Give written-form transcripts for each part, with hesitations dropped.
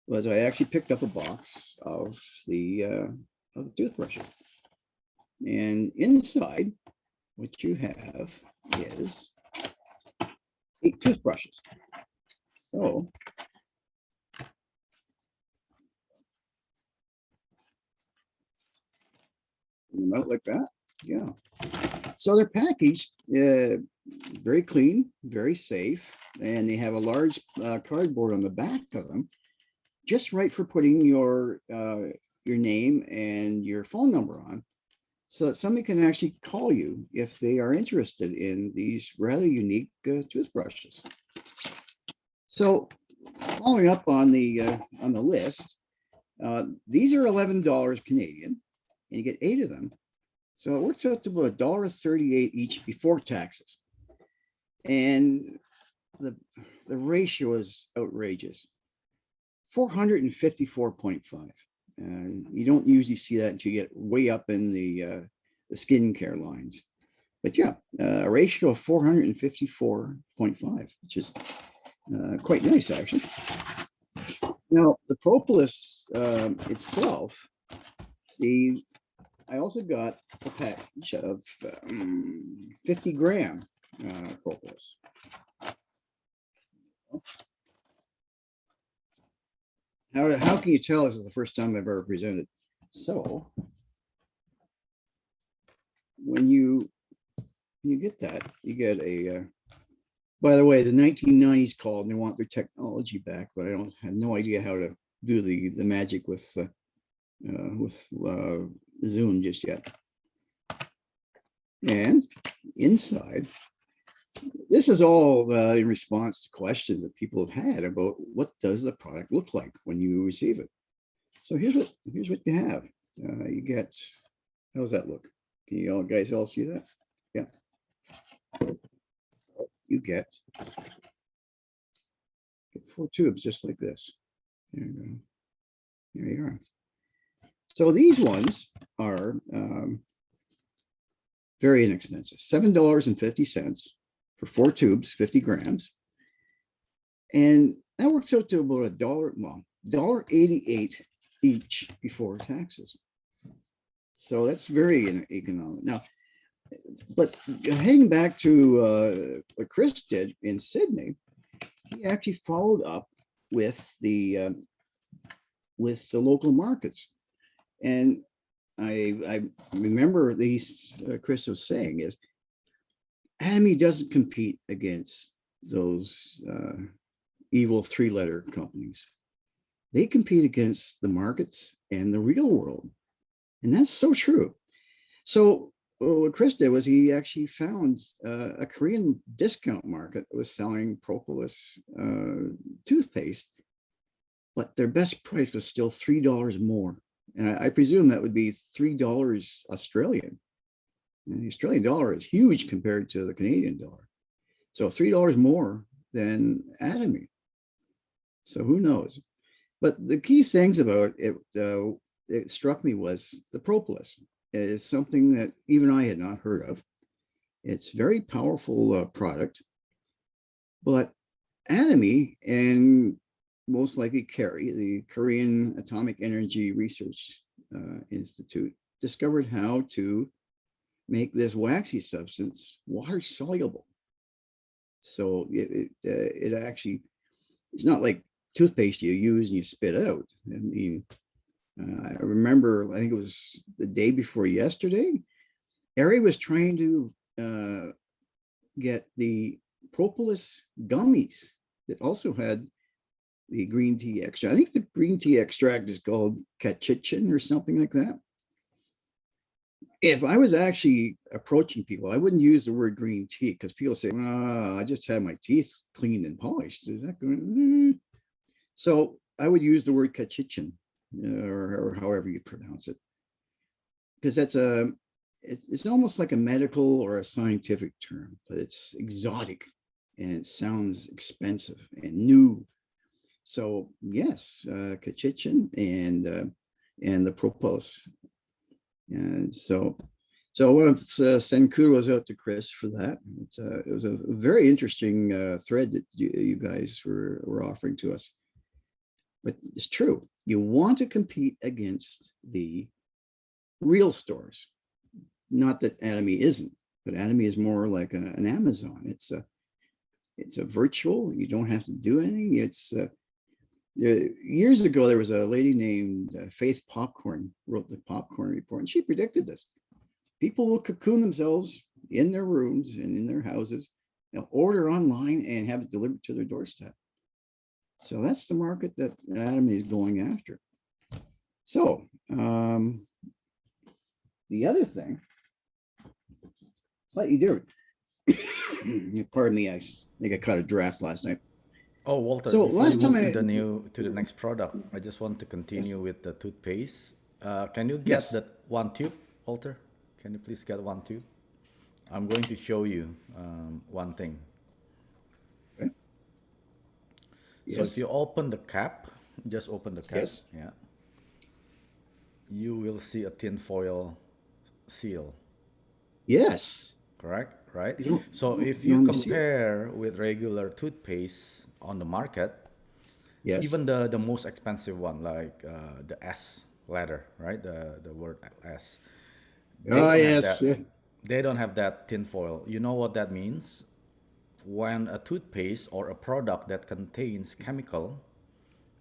was I actually picked up a box of the toothbrushes, and inside what you have is 8 toothbrushes. So them out like that. Yeah. So they're packaged very clean, very safe, and they have a large cardboard on the back of them, just right for putting your name and your phone number on, so that somebody can actually call you if they are interested in these rather unique toothbrushes. So, following up on the list, these are $11 Canadian, and you get 8 of them. So it works out to about $1.38 each before taxes. And the the ratio is outrageous. 454.5. You don't usually see that until you get way up in the skincare lines. But yeah, a ratio of 454.5, which is quite nice actually. Now the propolis itself, the I also got a package of 50-gram propolis. How can you tell this is the first time I've ever presented? So when you get that, you get a. By the way, the 1990s called and they want their technology back, but I don't have no idea how to do the magic with Zoom just yet. And inside, this is all in response to questions that people have had about what does the product look like when you receive it. So here's what you have. You get, how's that look? Can you all guys all see that? Yeah. So you get 4 tubes just like this. There you go. There you are. So these ones are very inexpensive, $7.50 for 4 tubes, 50 grams. And that works out to about $1.88 each before taxes. So that's very economic. Now, but heading back to what Chris did in Sydney, he actually followed up with the local markets. And I remember these Chris was saying is Atomy doesn't compete against those evil 3-letter companies. They compete against the markets and the real world. And that's so true. So what Chris did was he actually found a Korean discount market that was selling propolis toothpaste, but their best price was still $3 more. And I presume that would be $3 Australian. And the Australian dollar is huge compared to the Canadian dollar. So $3 more than Atomy. So who knows? But the key things about it, it struck me was the propolis. It is something that even I had not heard of. It's a very powerful product. But Atomy and most likely Kerry, the Korean Atomic Energy Research Institute, discovered how to make this waxy substance water soluble. So it actually, it's not like toothpaste you use and you spit out. I mean, I remember, I think it was the day before yesterday, Ari was trying to get the propolis gummies that also had the green tea extract. I think the green tea extract is called cachichin or something like that. If I was actually approaching people, I wouldn't use the word green tea because people say, oh, I just had my teeth cleaned and polished. Is that going? So I would use the word cachichin or however you pronounce it, because that's it's almost like a medical or a scientific term, but it's exotic and it sounds expensive and new. So yes, cachichin and the propolis. And so I want to send kudos out to Chris for that. It was a very interesting thread that you guys were offering to us. but it's true. You want to compete against the real stores. Not that Atomy isn't, but Atomy is more like an Amazon. It's a virtual. You don't have to do anything. Years ago there was a lady named Faith Popcorn wrote the Popcorn Report, and she predicted this. People will cocoon themselves in their rooms and in their houses. They'll order online and have it delivered to their doorstep. So that's the market that Atomy is going after. So the other thing, slightly different. Pardon me, I think I caught a draft last night. Oh, Walter, So before we last time move to I, the next product, I just want to yes, continue with the toothpaste. Can you get yes, that one tube, Walter? Can you please get one tube? I'm going to show you one thing. okay, So if you yes, open the cap, just open the cap, yes, yeah, you will see a tin foil seal, yes. correct? Right? You don't, So you if don't you normally see it. compare with regular toothpaste on the market, Yes. even the most expensive one, like the S letter, right? The word S, they Oh, don't have yes, that. They don't have that tin foil. You know what that means? When a toothpaste or a product that contains chemical,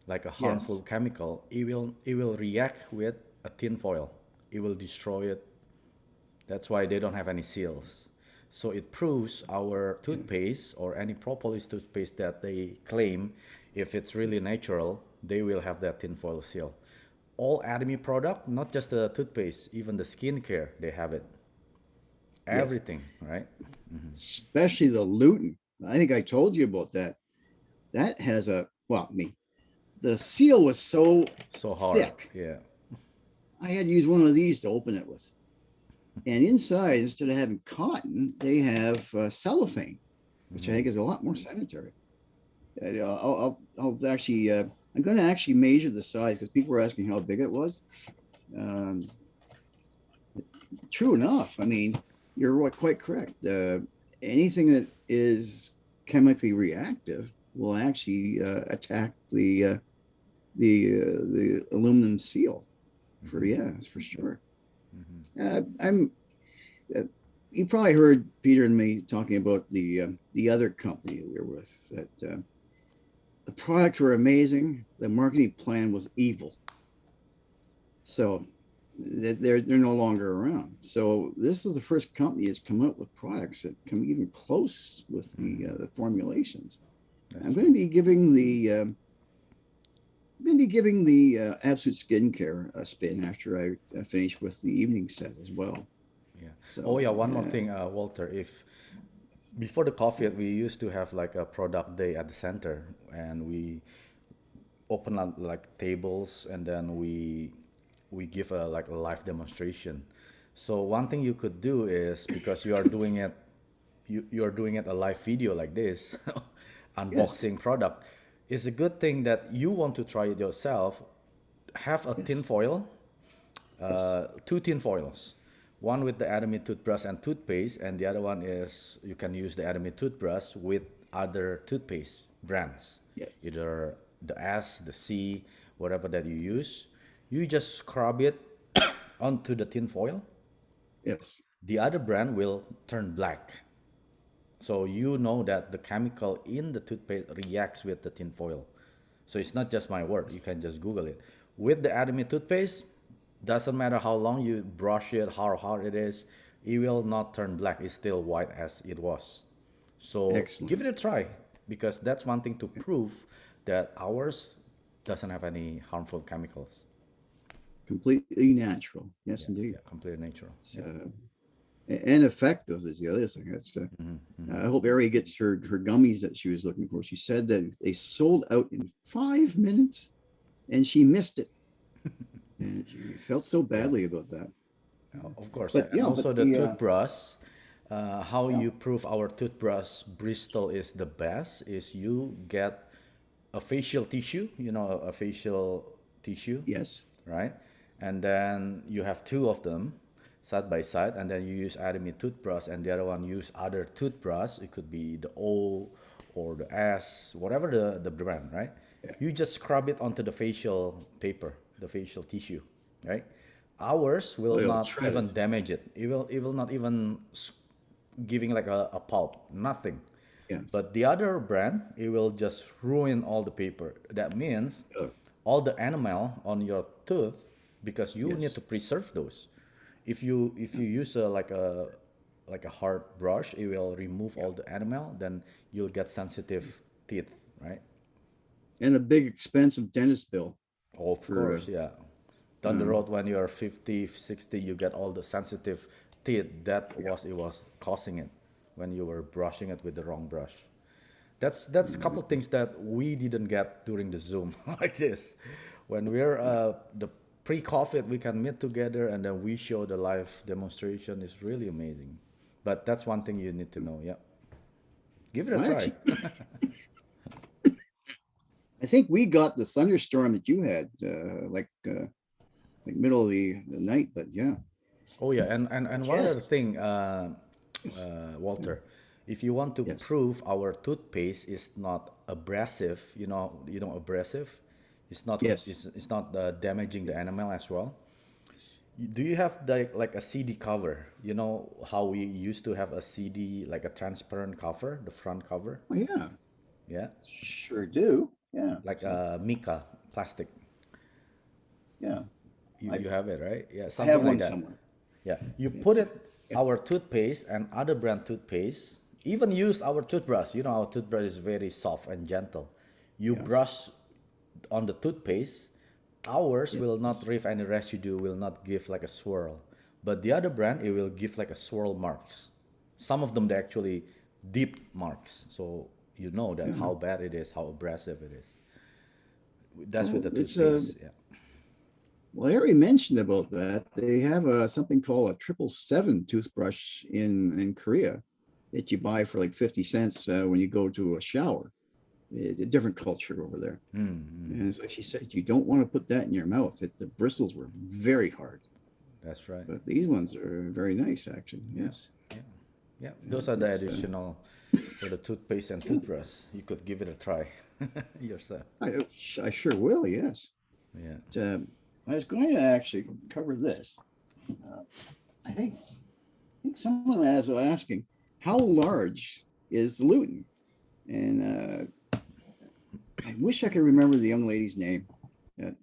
like a harmful yes, chemical, it will react with a tin foil. It will destroy it. That's why they don't have any seals. So it proves our toothpaste or any propolis toothpaste that they claim, if it's really natural, they will have that tinfoil seal. All Atomy product, not just the toothpaste, even the skincare, they have it. yes. Everything, right? Especially the Luton. I think I told you about that. That has well, the seal was so So hard, thick. yeah. I had to use one of these to open it with. And inside, instead of having cotton, they have cellophane, which I Hmm. think is a lot more sanitary. I'll actually, I'm going to actually measure the size because people were asking how big it was. Um, True enough. I mean, you're quite correct. Anything that is chemically reactive will actually attack the aluminum seal. For Hmm. yeah, that's for sure. Hmm. I'm. Uh, you probably heard Peter and me talking about the other company we were with. That the products were amazing. The marketing plan was evil. So they're no longer around. So this is the first company that's come up with products that come even close with Hmm. the formulations. That's I'm going true. to be giving the Absolute Skincare a spin after I finish with the evening set as well. Yeah. Oh So yeah, one more thing, Walter. If before the coffee, we used to have like a product day at the center, and we open up like tables, and then we give a like a live demonstration. So one thing you could do is, because you are doing it, you're doing it a live video like this, yes, unboxing product. It's a good thing that you want to try it yourself. Have a tin yes, foil, yes, two tin foils, one with the Atomy toothbrush and toothpaste, and the other one is you can use the Atomy toothbrush with other toothpaste brands, yes, either the S, the C, whatever that you use. You just scrub it onto the tin foil. yes, The other brand will turn black. So you know that the chemical in the toothpaste reacts with the tin foil. So it's not just my word. You yes, can just Google it. With the Atomy toothpaste, doesn't matter how long you brush it, how hard it is, it will not turn black. It's still white as it was. So give it excellent. a try, because that's one thing to prove that ours doesn't have any harmful chemicals. Completely natural. Yes, Yeah, indeed. yeah, completely natural. It's, Yeah. and effective is the other thing. Hmm. Hmm. I hope Ari gets her gummies that she was looking for. She said that they sold out in 5 minutes, and she missed it, and she felt so Yeah. badly about that. Of course, But and yeah, also but the the toothbrush. How yeah, you prove our toothbrush Bristol is the best is you get a facial tissue, a facial tissue, yes, right? And then you have two of them side by side, and then you use Atomy toothbrush, and the other one use other toothbrush. It could be the O or the S, whatever the brand, right? Yeah. you just scrub it onto the facial paper, the facial tissue, right? Ours Oh, will you'll not shred even it. damage it. It will not even giving like a pulp, nothing. Yes. But the other brand, it will just ruin all the paper. That means Uh, all the enamel on your tooth, because you need yes. to preserve those. If you use a hard brush, it will remove Yeah. all the enamel. Then you'll get sensitive teeth, right? And a big expensive dentist bill Of for course, yeah. Down the um, road when you're 50, 60, you get all the sensitive teeth. That yeah. was it was causing it when you were brushing it with the wrong brush. That's a couple things that we didn't get during the Zoom like this. When we're Yeah. the pre-COVID, we can meet together and then we show the live demonstration is really amazing. But that's one thing you need to know. Yeah, give it a I try. actually, I think we got the thunderstorm that you had, like middle of the night. But yeah, Oh yeah, and one other yes, thing, yes, yeah, Walter, if you want to yes, prove our toothpaste is not abrasive, abrasive, yes, it's not damaging yeah, the enamel as well. yes. Do you have like a CD cover? You know how we used to have a CD, like a transparent cover, the front cover? Oh yeah, Yeah, sure do. Yeah, like so a mica plastic. yeah, You I have it, right? Yeah, I have something like one that. somewhere. Yeah, you put It's it yeah, our toothpaste and other brand toothpaste. Even use our toothbrush. You know our toothbrush is very soft and gentle. You yes, brush on the toothpaste. Ours will not yes. leave any residue. Will not give like a swirl. But the other brand, it will give like a swirl marks. Some of them they actually deep marks. So you know that Yeah. how bad it is, how abrasive it is. That's with Well, the it's toothpaste. Yeah. well, I already mentioned about that. They have something called a 777 toothbrush in Korea that you buy for like 50 cents when you go to a shower. It's a different culture over there. And as she said, you don't want to put that in your mouth. The bristles were very hard, That's right. but these ones are very nice, actually. Yeah, Yes. yeah, yeah. Yeah, Those are the it's additional for the toothpaste and yeah, toothbrush. You could give it a try yourself. I sure will. Yes. Yeah. I was going to actually cover this. Uh, I think someone was asking how large is the Luton, and I wish I could remember the young lady's name that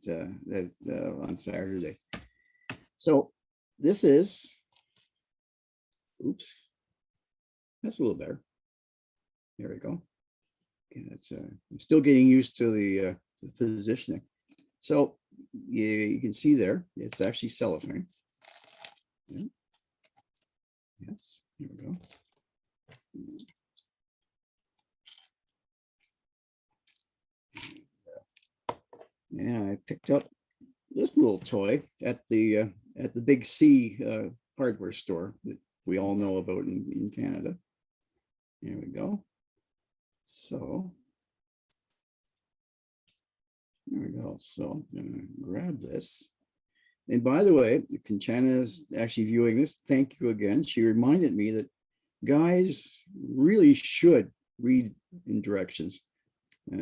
on Saturday. So this is, oops, that's a little better. There we go. Okay, I'm still getting used to the positioning. So you can see there, it's actually cellophane. Yeah, yes, here we go. And I picked up this little toy at the Big C hardware store that we all know about in Canada. Here we go. So there we go. So I'm gonna grab this. And by the way, Conchana is actually viewing this. Thank you again. She reminded me that guys really should read in directions.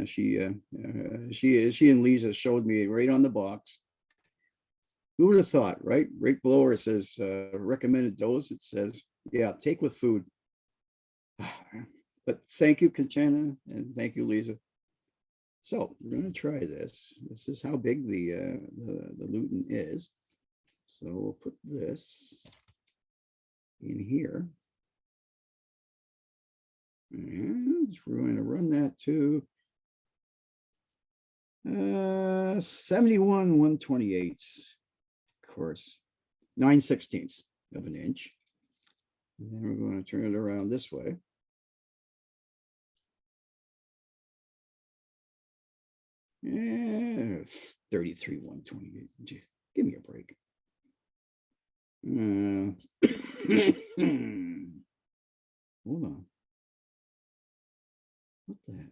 She and Lisa showed me right on the box. Who would have thought, right? Right below where it says recommended dose, it says, yeah, take with food. But thank you, Conchana, and thank you, Lisa. So we're going to try this. This is how big the Luton is. So we'll put this in here. And we're going to run that to 71 1/28, of course, 9/16 of an inch. And then we're going to turn it around this way. And 33 1/28. Jeez, give me a break. Hold on. What the heck?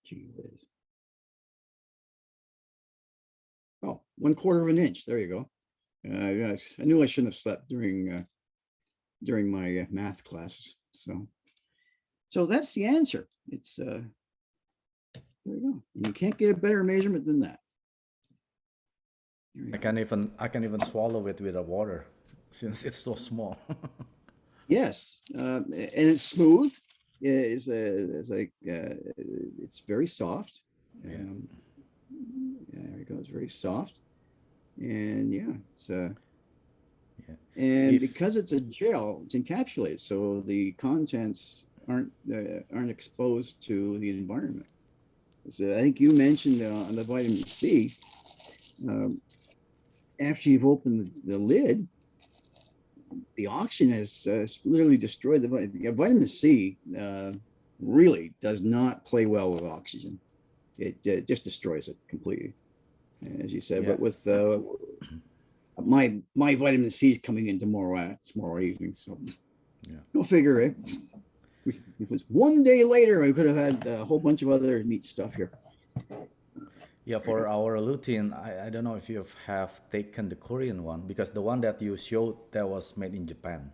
Gee whiz. Oh, 1/4 of an inch. There you go. Yes, I knew I shouldn't have slept during my math classes. So that's the answer. It's There you go. You can't get a better measurement than that. There you I go. can even swallow it with a water since it's so small. Yes, and it's smooth. It's like it's very soft. Yeah, Um, yeah, there you go. It's very soft, and yeah, yeah. and If because it's a gel, it's encapsulated, so the contents aren't exposed to the environment. So I think you mentioned on the vitamin C, um, after you've opened the lid, the oxygen has literally destroyed the vitamin C. Really does not play well with oxygen. It just destroys it completely, as you said. yeah, But with my vitamin C is coming in tomorrow evening, so yeah, go figure it. If it was one day later, I could have had a whole bunch of other neat stuff here. yeah. There you For go. our lutein, I don't know if you have taken the Korean one because the one that you showed that was made in Japan.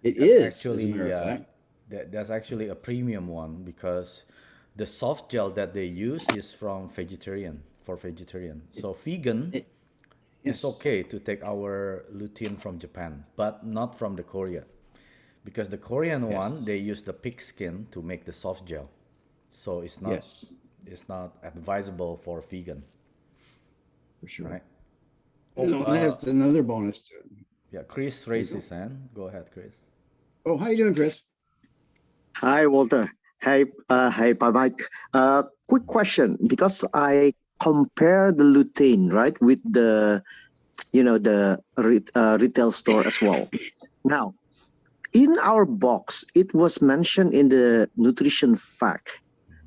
It That's is, as a actually matter of fact. that's actually a premium one because the soft gel that they use is from vegetarian for vegetarian. It, So vegan it it's yes, okay to take our lutein from Japan, but not from the Korea. Because the Korean one, they yes, use the pig skin to make the soft gel. So yes, it's not advisable for vegan, for sure. right? Oh, No, that's another bonus to it. yeah, Chris There you raised go. his hand. Go ahead, Chris. Oh, how you doing, Chris? Hi, Walter. Hey, bye, Mike. Quick question, because I compare the lutein, right, with the retail store as well. Now, in our box, it was mentioned in the nutrition fact,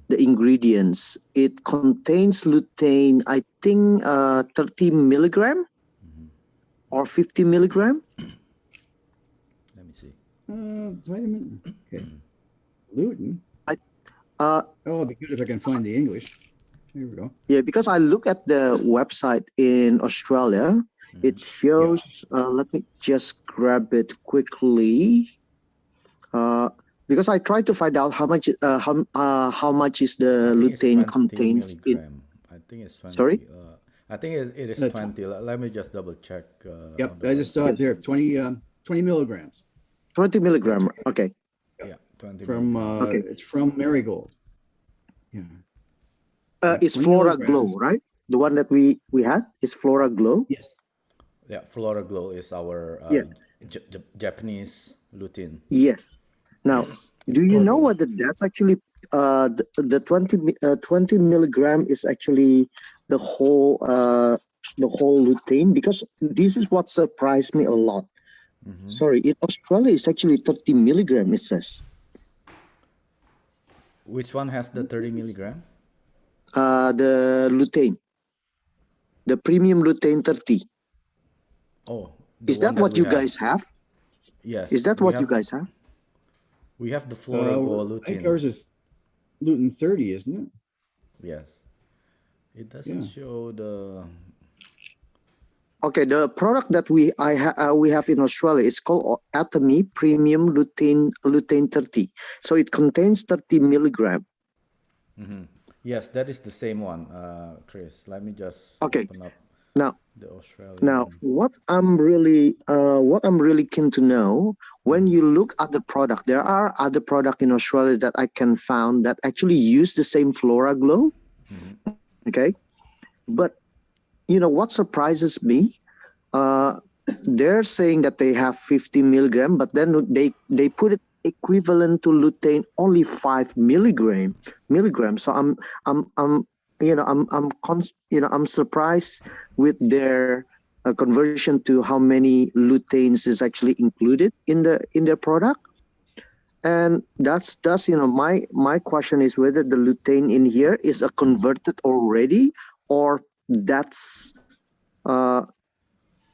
the ingredients. It contains lutein, I think, 30 milligram or 50 milligram. Let me see. Vitamin. Okay, gluten. I uh, Oh, it'd be good if I can find the English. There we go. Yeah, because I look at the website in Australia, it Yeah. shows. Let me just grab it quickly. Uh, because I try to find out how much is I the think it's lutein 20 contains in. milligram. I think it's Sorry. 20. I think it is Uh, tw- 20. Let me just double check yep, on the I just saw website. it Yes, there. 20 milligrams. 20 milligram. Okay. Yep. Yeah, 20 From milligram. Okay. it's from Marigold. Yeah. Yeah. It's 20 Flora Glow, milligrams. right? The one that we had is Flora Glow. Yes. Yeah, Flora Glow is our Yeah. Japanese lutein. Yes. Now, Yes. do It's you know Florida. what that's actually? The 20 milligram is actually the whole uh, the whole lutein, because this is what surprised me a lot. Sorry, in Australia it's actually 30 milligram. It says Which one has the 30 milligram? the lutein, the premium lutein 30. Oh, the Is one that that what we you have. guys have? Is Yes, that what you guys have? we have the Flora Glow I think lutein. ours is gluten 30, isn't it? Yes, it doesn't Yeah. show the. Okay, the product that we have in Australia is called Atomy Premium Lutein 30. So it contains 30 milligram. Yes, that is the same one, Chris. Let me just Okay, open up now the now Australian. what I'm really keen to know, when you look at the product, there are other product in Australia that I can found that actually use the same Flora Glow. Okay, but what surprises me, uh, they're saying that they have 50 milligram, but then they put it equivalent to lutein only 5 milligram. So I'm I'm surprised with their conversion to how many luteins is actually included in their product. And that's my question is whether the lutein in here is a converted already, or that's uh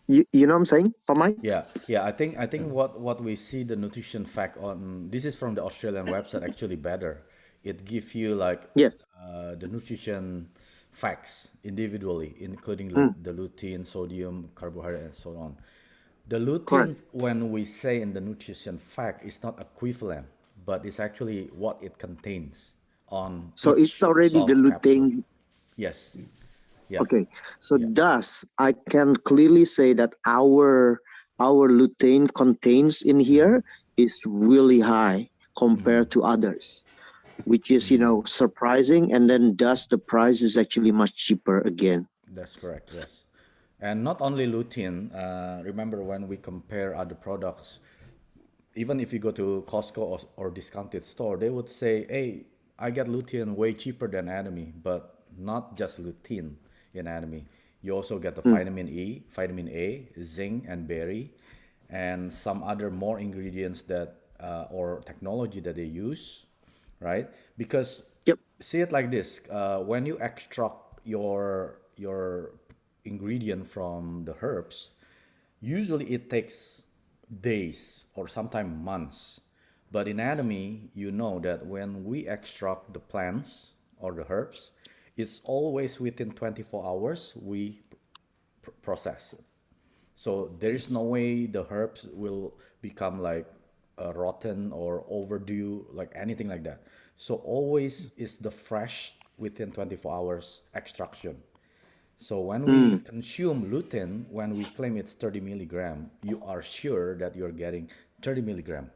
you know what I'm saying, Pamai? Yeah, yeah. I think what we see the nutrition fact on this is from the Australian website actually better. It gives you like Yes. the nutrition facts individually, including Mm, the lutein, sodium, carbohydrate, and so on. The correct. lutein, when we say in the nutrition fact, is not equivalent, but it's actually what it contains on So each it's already the soft capsule. lutein. Yes. Yeah. Okay, so Yeah. thus I can clearly say that our lutein contains in here is really high compared to others, which is surprising. And then thus the price is actually much cheaper again. That's correct. Yes. And not only lutein. Remember when we compare other products, even if you go to Costco or discounted store, they would say, "Hey, I get lutein way cheaper than Atomy," but not just lutein in Atomy. You also get the vitamin E, vitamin A, zinc, and berry, and some other more ingredients that or technology that they use, right? Because Yep. see it like this: when you extract your ingredient from the herbs, usually it takes days or sometimes months. But in anatomy, you know that when we extract the plants or the herbs, it's always within 24 hours we process it. So there is no Yes. way the herbs will become like rotten or overdue, like anything like that. So always is the fresh within 24 hours extraction. So when we Mm, consume lutein, when we claim it's 30 milligram, you are sure that you're getting 30 milligram.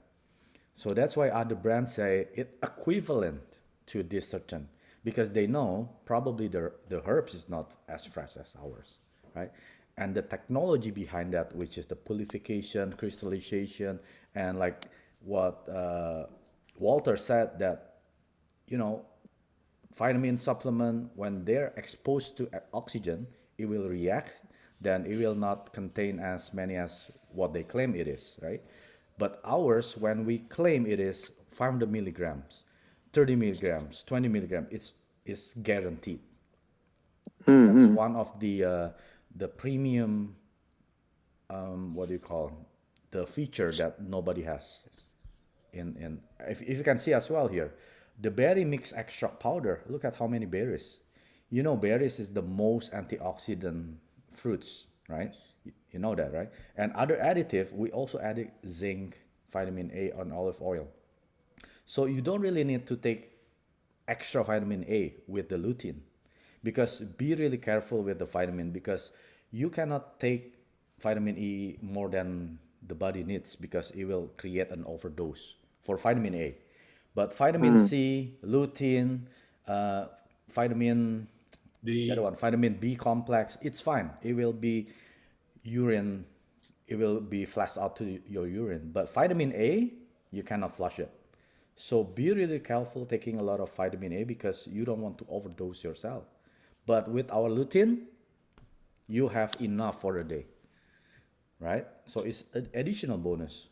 So that's why other brands say it equivalent to this certain, because they know probably the herbs is not as fresh as ours, right? And the technology behind that, which is the purification, crystallization, and like what Walter said, that you know vitamin supplement, when they're exposed to oxygen, it will react, then it will not contain as many as what they claim it is, right? But ours, when we claim it is 500 milligrams, 30 milligrams, 20 milligrams, it's guaranteed. That's mm, one of the premium, what do you call, the feature that nobody has. In if you can see as well here, the berry mix extract powder, look at how many berries. You know, berries is the most antioxidant fruits, right? You know that, right? And other additive, we also added zinc, vitamin A, and olive oil. So you don't really need to take extra vitamin A with the lutein, because be really careful with the vitamin, because you cannot take vitamin E more than the body needs, because it will create an overdose for vitamin A. But vitamin mm, C, lutein, vitamin, the other The one, vitamin B complex, it's fine. It will be urine, it will be flushed out to your urine. But vitamin A, you cannot flush it. So be really careful taking a lot of vitamin A, because you don't want to overdose yourself. But with our lutein, you have enough for a day, right? So it's an additional bonus.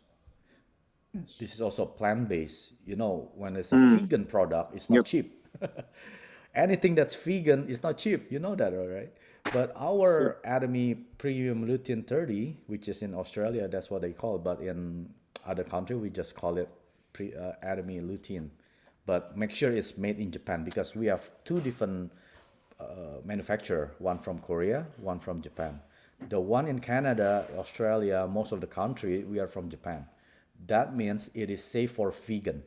Yes. This is also plant-based. You know, when it's a mm. vegan product, it's not Yep. cheap. Anything that's vegan is not cheap. You know that, all right? But Sure. our Atomy Premium Lutein 30, which is in Australia, that's what they call it. But in other country, we just call it Atomy Lutein. But make sure it's made in Japan, because we have two different manufacturer, one from Korea, one from Japan. The one in Canada, Australia, most of the country, we are from Japan. That means it is safe for vegan.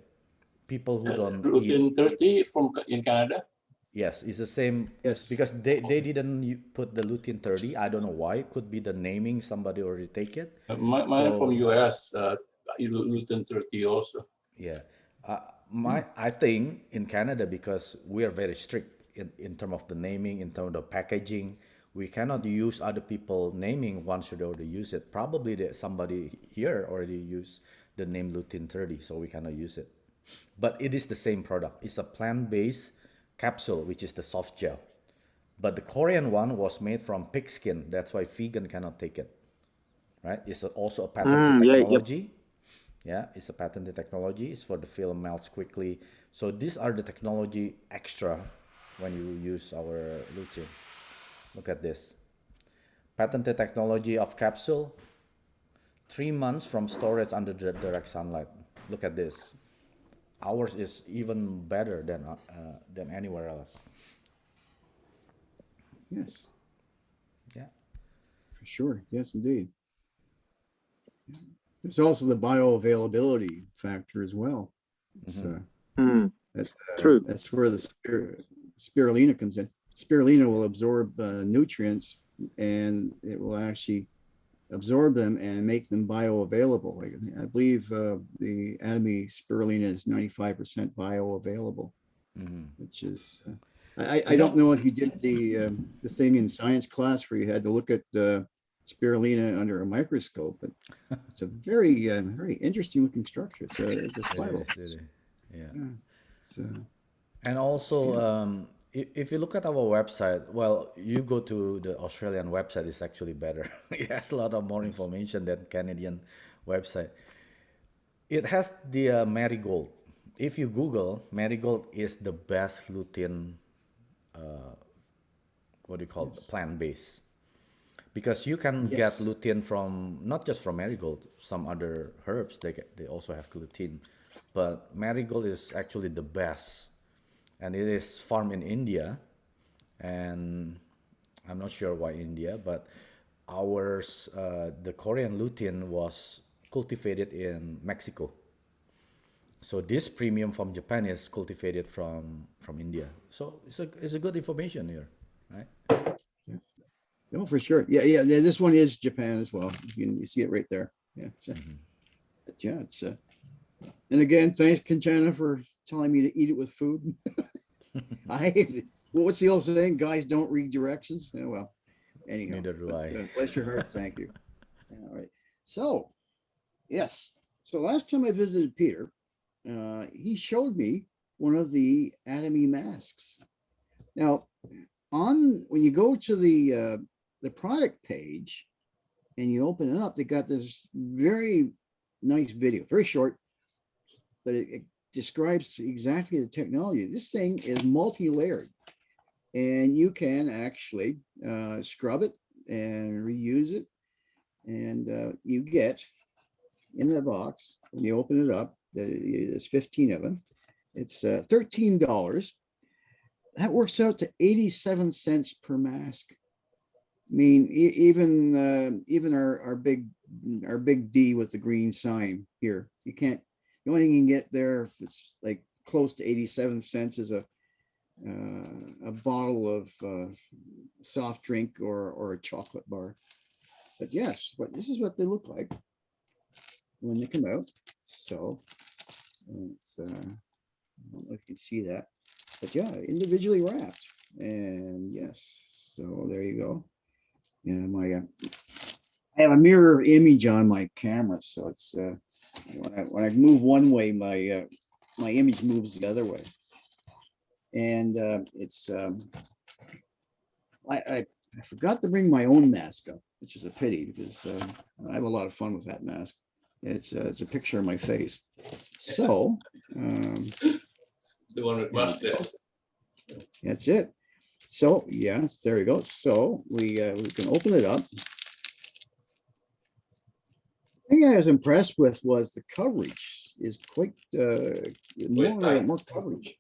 People who don't eat. Routine 30 from in Canada. Yes, it's the same, Yes. because they didn't put the lutein 30. I don't know why. Could be the naming, somebody already take it. Mine from So US, Routine 30 also. yeah, I think in Canada, because we are very strict in terms of the naming, in terms of the packaging, we cannot use other people naming once should already use it. Probably somebody here already used the name lutein 30, so we cannot use it. But it is the same product. It's a plant-based capsule, which is the soft gel. But the Korean one was made from pig skin. That's why vegan cannot take it, right? It's also a patented Mm, yeah, yep. technology. Yeah, it's a patented technology. It's for the film melts quickly. So these are the technology extra when you use our lutein. Look at this. Patented technology of capsule, 3 months from storage under the direct sunlight. Look at this. Ours is even better than anywhere else. Yes. Yeah. For sure. Yes, indeed. There's also the bioavailability factor as well. It's Mm-hmm. Mm. True. That's where the spirulina comes in. Spirulina will absorb nutrients, and it will actually absorb them and make them bioavailable. I believe the Atomy spirulina is 95% bioavailable, which is I don't know if you did the thing in science class where you had to look at spirulina under a microscope, but it's a very interesting looking structure. It's a spiral. It is. Yeah. Yeah. So And also, if you look at our website, well, you go to the Australian website, it's actually better. It has a lot of more information than Canadian website. It has the marigold. If you Google, marigold is the best lutein, what do you call it, plant base. Because you can get yes. lutein from not just from marigold, some other herbs they also have lutein, but marigold is actually the best, and it is farmed in India, and I'm not sure why India, but ours, the Korean lutein was cultivated in Mexico. So this premium from Japan is cultivated from India. So it's a good information here, right? No, for sure. Yeah. This one is Japan as well. You see it right there. Yeah. But yeah, it's and again, thanks Kanchana for telling me to eat it with food. What's the old saying? Guys don't read directions. Yeah, well, anyhow, Neither do but I. bless your heart. Thank you. All right. So yes. So last time I visited Peter, he showed me one of the Atomy masks. Now, when you go to the product page and you open it up, they got this very nice video, very short, but it describes exactly the technology. This thing is multi-layered, and you can actually scrub it and reuse it. And you get in the box, when you open it up, there's 15 of them. It's $13. That works out to 87 cents per mask. I mean, even our big D with the green sign here, you can't. The only thing you can get there, if it's like close to 87 cents, is a bottle of soft drink or a chocolate bar. But yes, but this is what they look like when they come out. So it's I don't know if you can see that, but yeah, individually wrapped. And yes, so there you go. Yeah, I have a mirror image on my camera, so it's when I move one way, my image moves the other way. And it's I forgot to bring my own mask up, which is a pity because I have a lot of fun with that mask. It's a picture of my face. So The one with mustache. that's it. So yes, there we go. So we can open it up. The thing I was impressed with was the coverage is quite more coverage.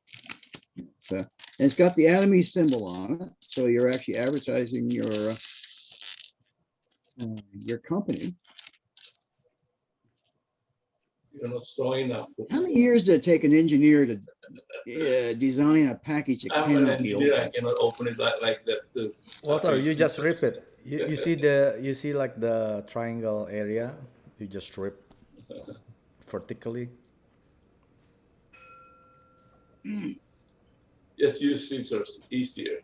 And it's got the Atomy symbol on it, so you're actually advertising your company. You're not strong enough. How many years did it take an engineer to design a package that I'm an cannot be engineer. I opened? cannot open it like that. Too. Walter, you just rip it. You see like the triangle area, you just rip vertically. Just use scissors, easier.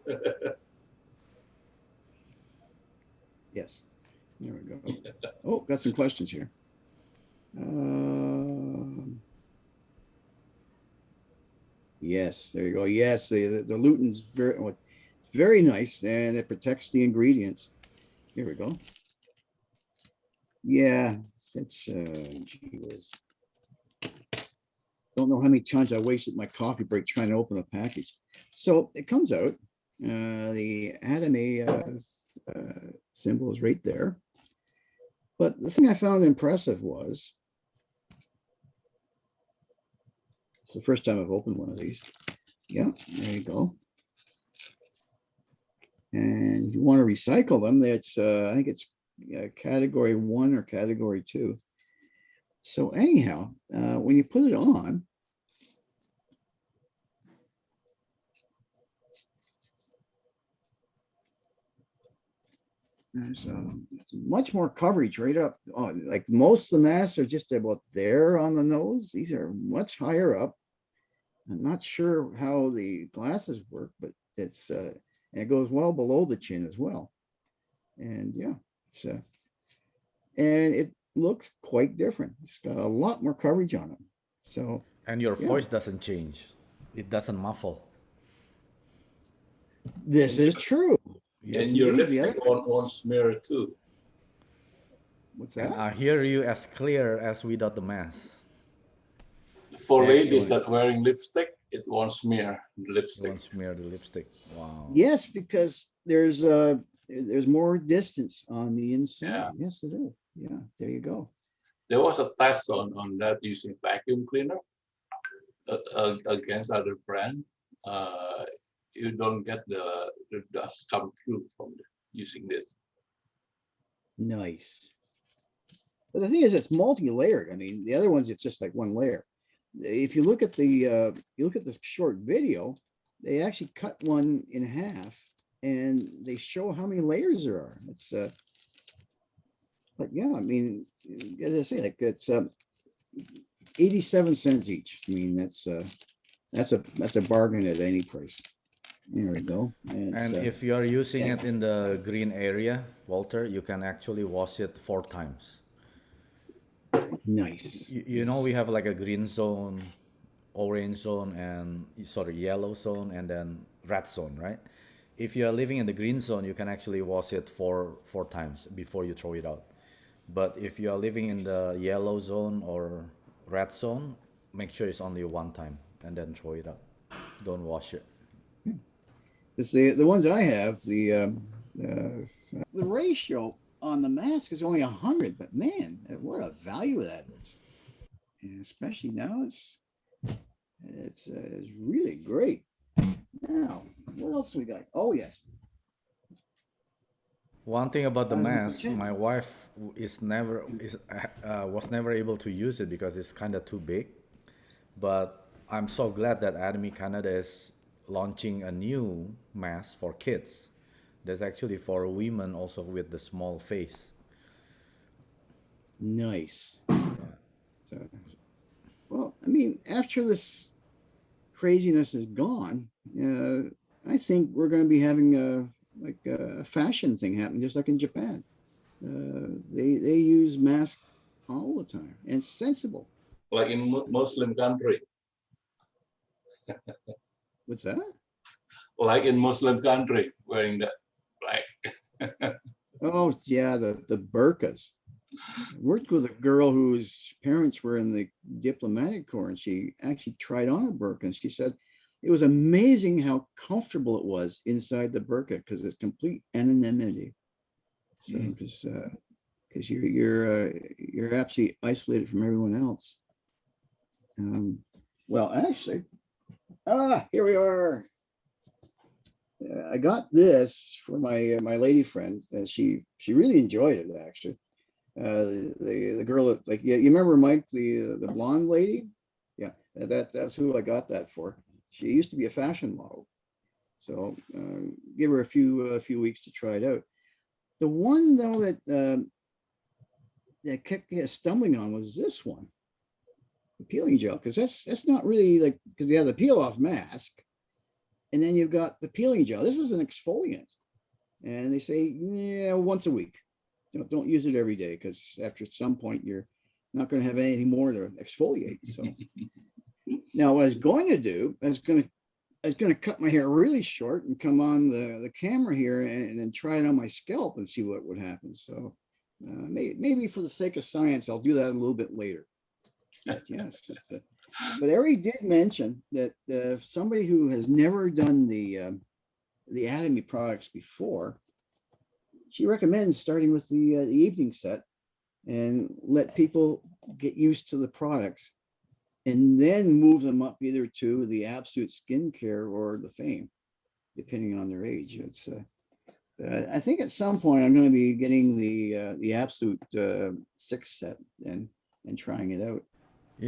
Yes, there we go. Oh, got some questions here. Yes, there you go. Yes, the luten's very nice, and it protects the ingredients. Here we go. Yeah, it's gee whiz. Don't know how many times I wasted my coffee break trying to open a package. So it comes out. The Atomy symbol is right there. But the thing I found impressive was, it's the first time I've opened one of these. Yeah, there you go. And if you want to recycle them, it's I think it's category 1 or category 2. So anyhow, when you put it on, There's much more coverage right up. Oh, like most of the masks are just about there on the nose. These are much higher up. I'm not sure how the glasses work, but it's and it goes well below the chin as well. And yeah, it's and it looks quite different. It's got a lot more coverage on it. So And your yeah, voice doesn't change. It doesn't muffle. this And is true. Yes, and your indeed. The lipstick other, won't smear too. what's And that? I hear you as clear as without the mask. For ladies Excellent. that wearing lipstick, it won't smear the You lipstick. won't smear the lipstick. Wow. Yes, because there's more distance on the inside. Yeah. Yes, it is. Yeah, there you go. There was a test on that using vacuum cleaner against other brand. You don't get the dust come through from using this. Nice. But the thing is, it's multi-layered. I mean, the other ones, it's just like one layer. If you look at the short video, they actually cut one in half and they show how many layers there are. It's but yeah, I mean, as I say, like it's 87 cents each. I mean, that's a bargain at any price. There we go. And it's And if you are using yeah, it in the green area, Walter, you can actually wash it 4 times. nice. You know, we Yes. have like a green zone, orange zone, and sorry, yellow zone, and then red zone, right? If you are living in the green zone, you can actually wash it four times before you throw it out. But if you are living in the yellow zone or red zone, make sure it's only 1 time and then throw it out. Don't wash it. It's the ones I have, the ratio on the mask is only 100, but man, what a value that is. And especially now, it's really great. Now, what else we got? Oh yes, One thing about the I was mask, mentioning. my wife was never able to use it because it's kind of too big. But I'm so glad that Atomy Canada is launching a new mask for kids. There's actually for women also with the small face. Nice. Yeah. So, well, I mean, after this craziness is gone, I think we're going to be having a fashion thing happen, just like in Japan. They use masks all the time, and it's sensible. Like in Muslim country, What's that? wearing that black. Oh yeah, the burqas. I worked with a girl whose parents were in the diplomatic corps, and she actually tried on a burqa, and she said it was amazing how comfortable it was inside the burqa because it's complete anonymity. So because you're absolutely isolated from everyone else. Um, well, actually, here we are. I got this for my lady friend, and she really enjoyed it actually. The girl that like yeah, you remember Mike, the blonde lady? Yeah, that's who I got that for. She used to be a fashion model, so give her a few weeks to try it out. The one though that kept stumbling on was this one, the peeling gel, because that's not really like because they have the peel off mask, and then you've got the peeling gel. This is an exfoliant, and they say yeah once a week. Don't use it every day because after some point you're not going to have anything more to exfoliate. So now what I was going to do, I was going to cut my hair really short and come on the camera here and then try it on my scalp and see what would happen. So maybe for the sake of science, I'll do that a little bit later. But yes, but Ari did mention that somebody who has never done the Atomy products before, she recommends starting with the evening set and let people get used to the products and then move them up either to the Absolute Skincare or the Fame, depending on their age. It's I think at some point I'm going to be getting the Absolute 6 set and trying it out.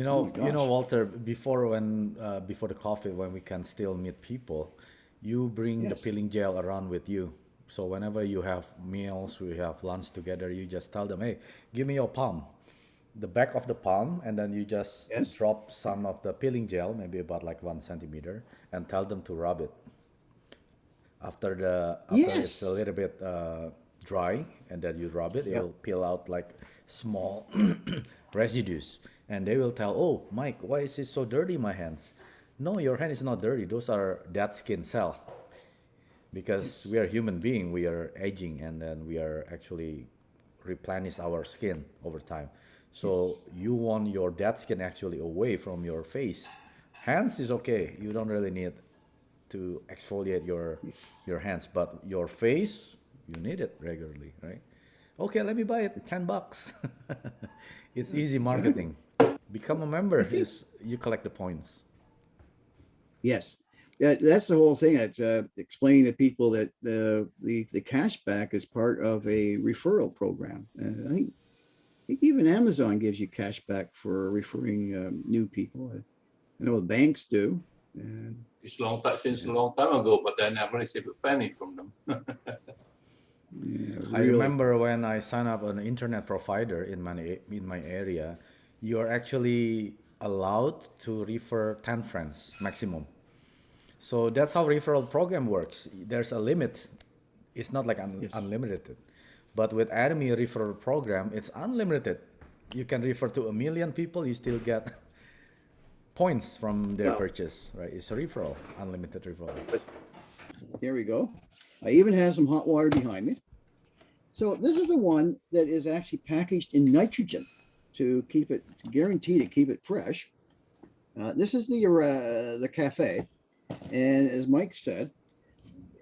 Oh my gosh. Walter. Before the coffee, when we can still meet people, you bring the Yes. peeling gel around with you So whenever you have meals, we have lunch together, you just tell them, hey, give me your palm, the back of the palm, and then you just Yes. drop some of the peeling gel, maybe about like 1 centimeter, and tell them to rub it. After it's a Yes. little bit dry, and then you rub it, it Yep. will peel out like small residues, and they will tell, oh, Mike, why is it so dirty, my hands? No, your hand is not dirty. Those are dead skin cell, because Yes. we are human being, we are aging, and then we are actually replenish our skin over time. So Yes. you want your dead skin actually away from your face. Hands is okay, you don't really need to exfoliate Yes. your hands, but your face, you need it regularly, right? Okay, let me buy it, $10. It's easy Yes. Exactly. marketing. Become a member, I think is you collect the points. yes. That's the whole thing. It's explaining to people that the cashback is part of a referral program. I think even Amazon gives you cash back for referring new people. I know the banks do. And It's long time since a yeah, long time ago, but I never received a penny from them. yeah, I really. remember when I signed up an internet provider in my area, you are actually allowed to refer 10 friends maximum. So that's how referral program works. There's a limit. It's not like Yes. unlimited. But with Atomy referral program, it's unlimited. You can refer to 1 million people, you still get points from their Well, purchase, right? It's a referral, unlimited referral. but here we go. I even have some hot water behind me. So this is the one that is actually packaged in nitrogen to keep it, to guarantee to keep it fresh. This is the cafe, and as Mike said,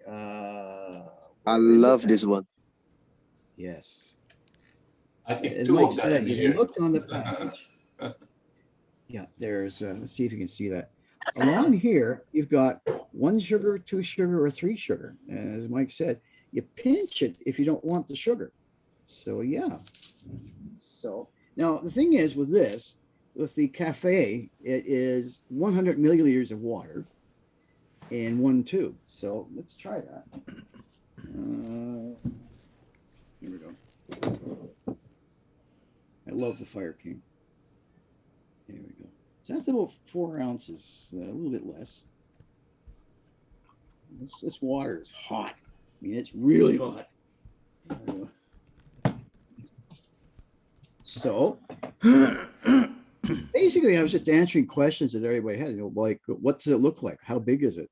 I where is it? love this one. Yes. I think As two Mike of that said, in if you here. looked on the package, yeah, there's, let's see if you can see that. Along here, you've got 1 sugar, 2 sugar, or 3 sugar. And as Mike said, you pinch it if you don't want the sugar. So yeah. So now the thing is with this, with the cafe, it is 100 milliliters of water in one tube. So let's try that. Here we go. I love the Fire King. There we go. So that's about 4 ounces, a little bit less. This water is hot. I mean, it's really hot. So basically, I was just answering questions that everybody had. You know, like, what does it look like? How big is it?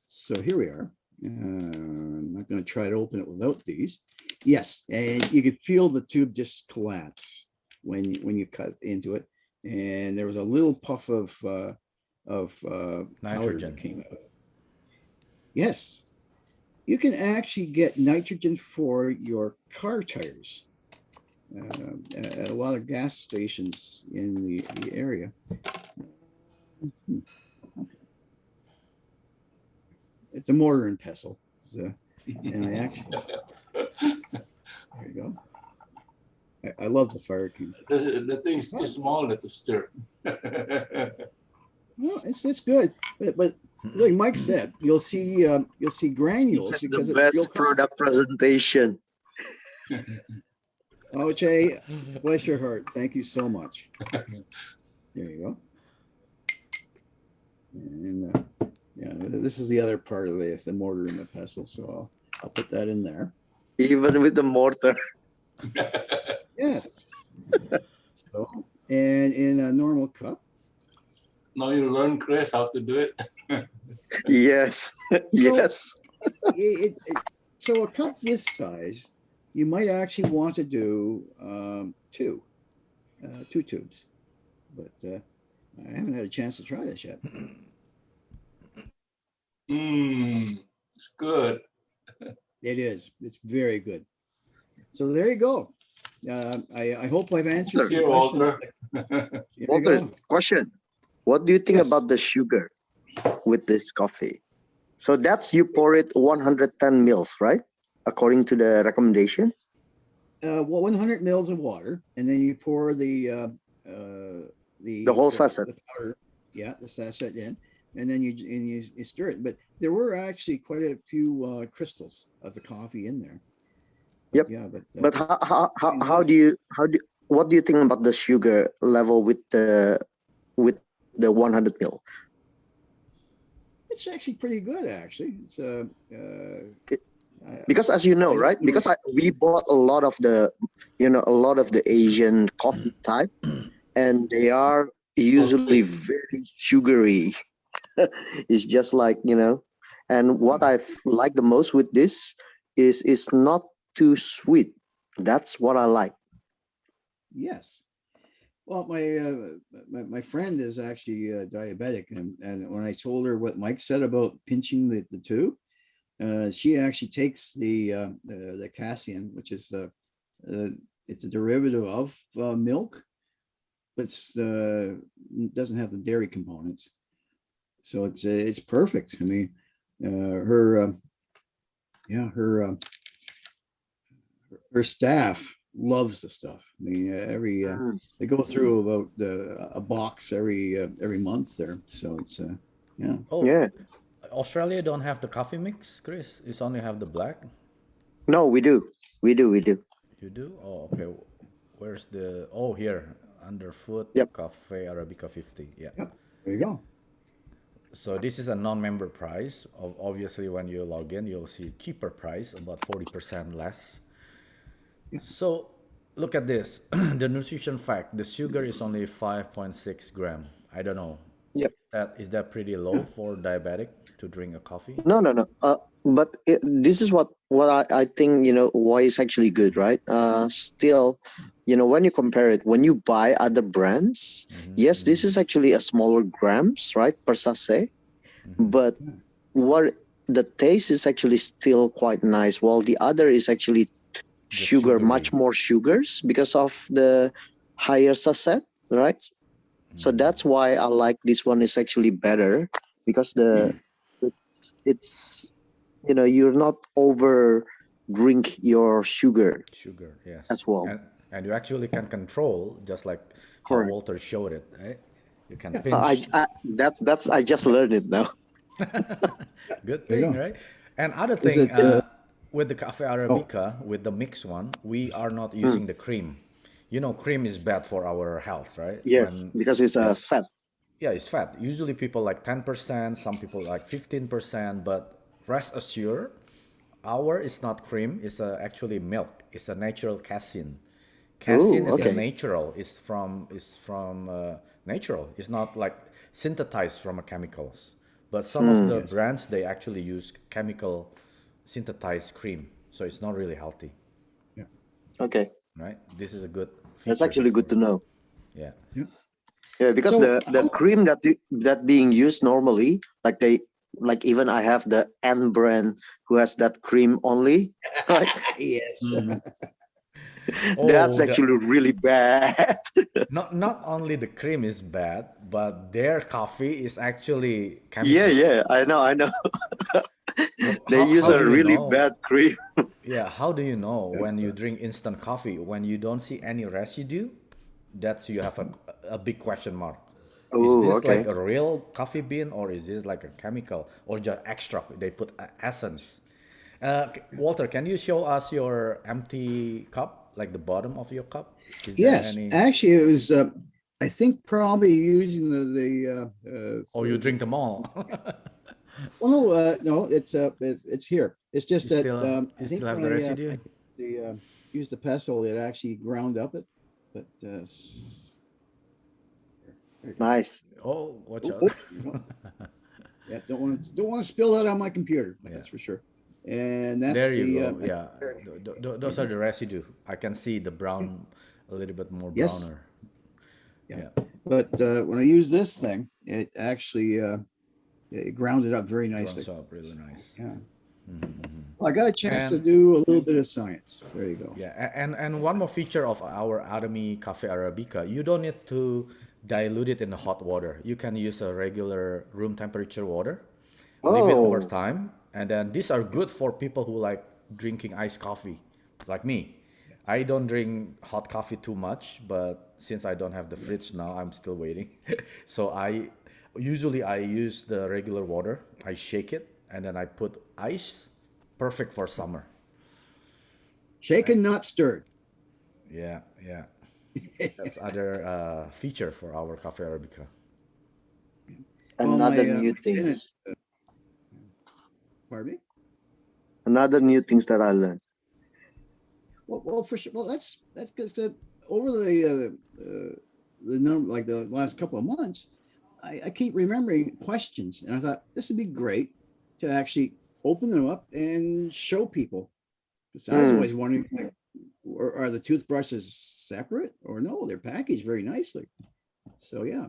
So here we are. I'm not going to try to open it without these. Yes, and you could feel the tube just collapse when you cut into it, and there was a little puff of powder that Nitrogen. came out. Yes, you can actually get nitrogen for your car tires at a lot of gas stations in the area. Hmm. It's a mortar and pestle. And I actually, there you go. I love the Fire King. The thing is too Oh, small to stir. well, it's good, but like Mike said, you'll see This granules is the because it's real best cotton. product presentation. Oh, Jay, bless your heart. Thank you so much. There you go. And yeah, this is the other part of the mortar and the pestle. So I'll put that in there. Even with the mortar. Yes. So, and in a normal cup, Now you learn, Chris, how to do it. Yes. so Yes. so a cup this size, you might actually want to do two tubes, but I haven't had a chance to try this yet. It's good. It is. It's very good. So there you go. I hope I've answered Walter, some Here, questions. Walter. There you Walter, go. question. What do you think Yes. about the sugar with this coffee? So that's you pour it 110 mils, right? According to the recommendation. Well, 100 mils of water, and then you pour The whole sachet. the powder, yeah, the sachet in, and then you stir it. But there were actually quite a few crystals of the coffee in there. Yep. Yeah, but But I mean, how do you what do you think about the sugar level with the 100 mil? it's actually pretty good. Actually, it's It, I, because as you know, I right? don't. Because we bought a lot of the a lot of the Asian coffee type, and they are usually very sugary. It's just like and what I like the most with this is it's not too sweet. That's what I like. Yes. Well, my friend is actually diabetic, and when I told her what Mike said about pinching the tube, she actually takes the casein, which is uh, it's a derivative of milk, but doesn't have the dairy components. So it's perfect. I mean, her yeah her staff loves the stuff. I mean, Mm. they go through about a box every month there. So it's yeah. Oh, Yeah. Australia don't have the coffee mix, Chris. It's only have the black. No, we do. We do. We do. You do? Oh, okay. Where's the? Oh, here underfoot Yep. Cafe Arabica 50. Yeah. Yep. There you go. So this is a non-member price. Obviously, when you log in, you'll see cheaper price, about 40% less. Yeah. So look at this. The nutrition fact: the sugar is only 5.6 gram. I don't know. Yep. Is that pretty low for diabetic to drink a coffee? No, no, no. But this is what I think. Why it's actually good, right? Still, when you compare it, when you buy other brands, yes, this is actually a smaller grams, right, per sachet. But Yeah. what the taste is actually still quite nice, while the other is actually Just sugar, much sugary. more sugars because of the higher sachet, right? So that's why I like this one is actually better because it's you're not over drink your sugar Sugar, yes. as well. And you actually can control, just like how Correct. Walter showed it, right? You can Yeah. pinch. That's I just learned it now. Good There you thing, go. right? And other Is thing, it? with the Cafe Oh. Arabica, with the mixed one, we are not Mm, using the cream. You know, cream is bad for our health, right? yes, When, because it's Yes. fat. yeah, it's fat. Usually people like 10%, some people like 15%, but rest assured, our is not cream, it's actually milk. It's a natural casein. Casein Oh, is a Yes. okay. natural. It's from natural. It's not like synthesized from a chemicals. But some of Mm, the Yes. brands they actually use chemical synthesized cream, so it's not really healthy, Yeah. okay. right? This is a good That's feature here actually for good you. to know. Yeah. Yeah. Yeah, because So the cream that being used normally, like even I have the N brand who has that cream only, right? yes. Mm, that's Oh, actually really bad. not only the cream is bad, but their coffee is actually Yeah, chemical. yeah, I know. Well, They use how a do you really know? bad cream. Yeah, how do you know Yeah. when you drink instant coffee when you don't see any residue? That's you have a big question mark. Is Oh, this like okay. a real coffee bean or is this like a chemical or just extract? They put essence. Walter, can you show us your empty cup, like the bottom of your cup? Is there Yes. any? Actually, it was. I think probably using Or you drink them all? well, no, no, it's here. It's just you that still I you think still have when the I residue? used the pestle, it actually ground up it. But there you go. Nice. Oh, watch Oh, out! there you go. Yeah, don't want to spill that on my computer. Yeah. That's for sure. And that's There you the go. I Yeah, there those you are go. the residue. I can see the Yeah. brown, a little bit more Yes. browner. Yeah. Yeah, But when I use this thing, it actually it grounded up very nicely. grounds up really nice. Yeah. Well, I got a chance to And do a little bit of science. There you go. yeah, and one more feature of our Atomy Cafe Arabica, you don't need to dilute it in the hot water. You can use a regular room temperature water, leave it over Oh, time, and then these are good for people who like drinking iced coffee, like me. I don't drink hot coffee too much, but since I don't have the Yes. fridge now, I'm still waiting. So Usually I use the regular water. I shake it and then I put ice. Perfect for summer. Shaken, not stirred. Yeah, yeah. That's other feature for our Cafe Arabica. Well, Another my new tenant, things. pardon me? Another new things that I learned. Well, for sure. Well, that's because over the number, like the last couple of months, I keep remembering questions, and I thought this would be great to actually open them up and show people. Because I was Mm. always wondering, like, are the toothbrushes separate or no? They're packaged very nicely. So yeah.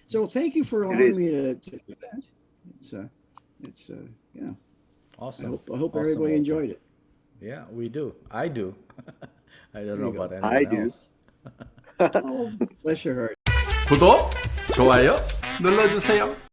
So thank you for It allowing is. me to do that. It's yeah. Awesome. I hope Awesome, everybody Walter. enjoyed it. Yeah, we do. I do. I don't There know you about go. I anyone do. else. Oh, bless your heart. 구독, 좋아요 눌러주세요.